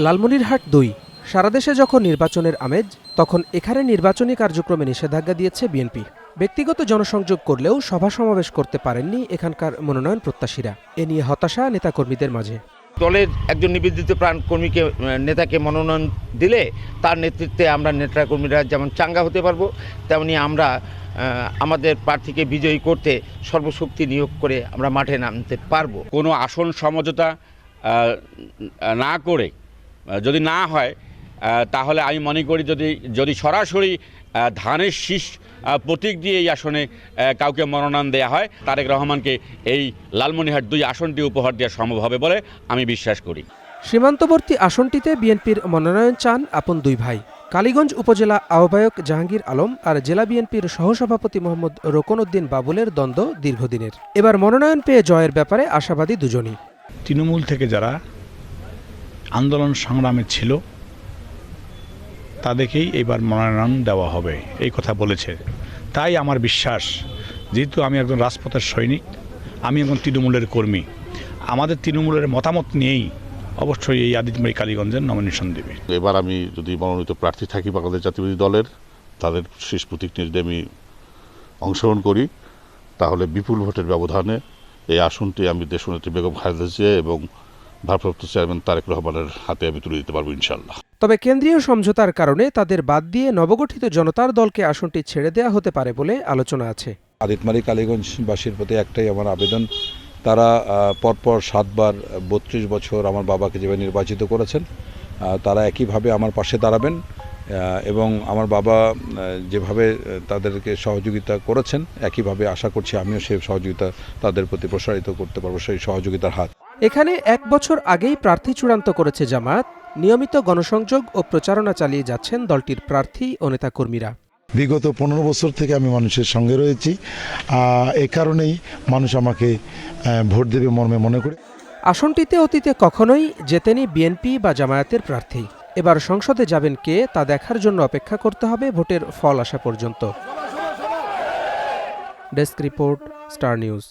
লালমনিরহাট ২। সারা দেশে যখন নির্বাচনের আমেজ, তখন এখানে নির্বাচনী কার্যক্রমে নিষেধাজ্ঞা দিয়েছে বিএনপি। ব্যক্তিগত জনসংযোগ করলেও সভা সমাবেশ করতে পারেননি এখানকার মনোনয়ন প্রত্যাশীরা। এ নিয়ে হতাশা নেতাকর্মীদের মাঝে। দলের একজন নিবেদিত প্রাণ কর্মীকে নেতাকে মনোনয়ন দিলে তার নেতৃত্বে আমরা নেতাকর্মীরা যেমন চাঙ্গা হতে পারবো, তেমনি আমরা আমাদের প্রার্থীকে বিজয়ী করতে সর্বশক্তি নিয়োগ করে আমরা মাঠে নামতে পারবো। কোনো আসন সমঝোতা না করে যদি না হয়, তাহলে আমি মনে করি যদি সরাসরি ধানের শীষ প্রতীক দিয়ে এই আসনে কাউকে মনোনয়ন দেওয়া হয়, তারেক রহমানকে এই লালমনিরহাট ২ আসনটি উপহার দেওয়া সম্ভব হবে বলে আমি বিশ্বাস করি। সীমান্তবর্তী আসনটিতে বিএনপির মনোনয়ন চান আপন দুই ভাই। কালীগঞ্জ উপজেলা আহ্বায়ক জাহাঙ্গীর আলম আর জেলা বিএনপির সহসভাপতি মোহাম্মদ রোকন উদ্দিন বাবুলের দ্বন্দ্ব দীর্ঘদিনের। এবার মনোনয়ন পেয়ে জয়ের ব্যাপারে আশাবাদী দুজনই। তৃণমূল থেকে যারা আন্দোলন সংগ্রামে ছিল তাদেরকেই এবার মনোনয়ন দেওয়া হবে, এই কথা বলেছে। তাই আমার বিশ্বাস, যেহেতু আমি একজন রাজপথের সৈনিক, আমি একজন তৃণমূলের কর্মী, আমাদের তৃণমূলের মতামত নিয়েই অবশ্যই এই আদিতমণি কালীগঞ্জের নমিনেশন দেবে। এবার আমি যদি মনোনীত প্রার্থী থাকি বাংলাদেশ জাতীয়বাদী দলের, তাদের শেষ প্রতীক নিয়ে আমি অংশগ্রহণ করি, তাহলে বিপুল ভোটের ব্যবধানে এই আসনটি আমি দেশনেত্রী বেগম খালেদা জিয়া এবং ভারপ্রাপ্ত চেয়ারম্যান তারেক রহমানের হাতে আমি তুলে দিতে পারবো ইনশাআল্লাহ। তবে কেন্দ্রীয় সমঝোতার কারণে তাদের বাদ দিয়ে নবগঠিত জনতার দলকে আসনটি ছেড়ে দেওয়া হতে পারে বলে আলোচনা আছে। আদিতমারি কালীগঞ্জবাসীর প্রতি একটাই আমার আবেদন, তারা পরপর ৭ বার ৩২ বছর আমার বাবাকে যেভাবে নির্বাচিত করেছেন, তারা একইভাবে আমার পাশে দাঁড়াবেন এবং আমার বাবা যেভাবে তাদেরকে সহযোগিতা করেছেন, একইভাবে আশা করছি আমিও সেই সহযোগিতা তাদের প্রতি প্রসারিত করতে পারবো, সেই সহযোগিতার হাত। এখানে ১ বছর আগেই প্রার্থী চূড়ান্ত করেছে জামায়াত। নিয়মিত গণসংযোগ ও প্রচারণা চালিয়ে যাচ্ছেন দলটির প্রার্থী ও নেতাকর্মীরা। বিগত ১৫ বছর থেকে আমি মানুষের সঙ্গে রয়েছি, এ কারণেই মানুষ আমাকে ভোট দেবে মর্মে মনে করে। আসনটিতে অতীতে কখনোই জেতেনি বিএনপি বা জামায়াতের প্রার্থী। এবার সংসদে যাবেন কে, তা দেখার জন্য অপেক্ষা করতে হবে ভোটের ফল আসা পর্যন্ত। Desk report, star news.